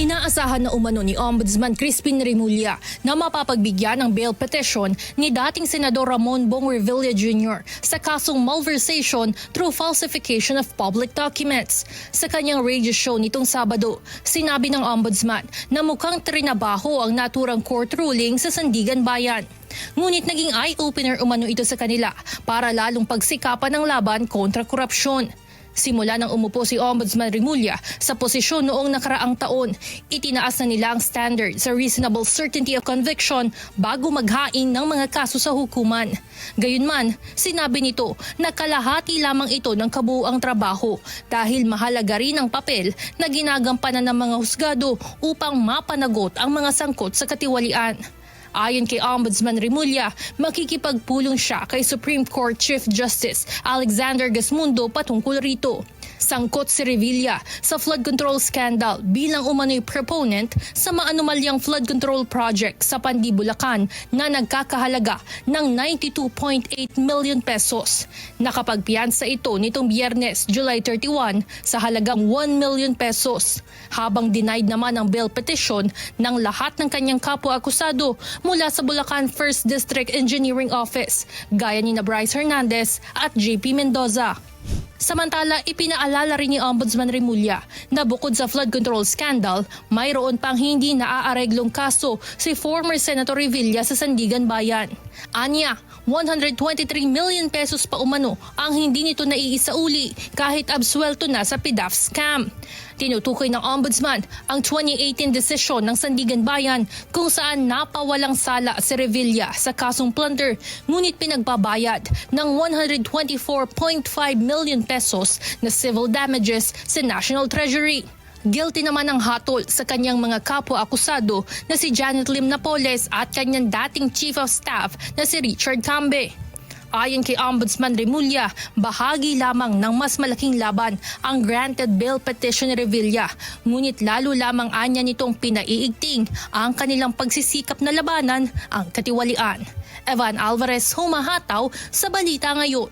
Inaasahan na umano ni Ombudsman Crispin Remulla na mapapagbigyan ng bail petition ni dating Senador Ramon Bong Revilla Jr. sa kasong malversation through falsification of public documents. Sa kanyang radio show nitong Sabado, sinabi ng Ombudsman na mukhang trinabaho ang naturang court ruling sa Sandigan Bayan. Ngunit naging eye-opener umano ito sa kanila para lalong pagsikapan ng laban kontra korupsyon. Simula nang umupo si Ombudsman Remulla sa posisyon noong nakaraang taon, itinaas na nila ang standard sa reasonable certainty of conviction bago maghain ng mga kaso sa hukuman. Gayunman, sinabi nito na kalahati lamang ito ng kabuuang trabaho dahil mahalaga rin ang papel na ginagampanan ng mga husgado upang mapanagot ang mga sangkot sa katiwalian. Ayon kay Ombudsman Remulla, makikipagpulong siya kay Supreme Court Chief Justice Alexander Gasmundo patungkol rito. Sangkot si Revilla sa flood control scandal bilang umano'y proponent sa maanumalyang flood control project sa Pandi, Bulacan na nagkakahalaga ng 92.8 million pesos. Nakapagpiyansa ito nitong Biyernes, July 31 sa halagang 1 million pesos. Habang denied naman ang bail petition ng lahat ng kanyang kapwa-akusado mula sa Bulacan 1st District Engineering Office, gaya ni Bryce Hernandez at JP Mendoza. Samantala, ipinaalala rin ni Ombudsman Remulla na bukod sa flood control scandal, mayroon pang hindi naaareglong kaso si former Senator Revilla sa Sandigan Bayan. Anya, 123 million pesos pa umano ang hindi nito naiisauli kahit absuelto na sa PDAF scam. Tinutukoy ng Ombudsman ang 2018 desisyon ng Sandigan Bayan kung saan napawalang sala si Revilla sa kasong plunder ngunit pinagbabayad ng 124.5 million pesos na civil damages sa National Treasury. Guilty naman ang hatol sa kanyang mga kapwa-akusado na si Janet Lim Napoles at kanyang dating Chief of Staff na si Richard Cambe. Ayon kay Ombudsman Remulla, bahagi lamang ng mas malaking laban ang granted bail petition ni Revilla, ngunit lalo lamang anya nitong pinaiigting ang kanilang pagsisikap na labanan ang katiwalian. Evan Alvarez, humahataw sa Balita Ngayon.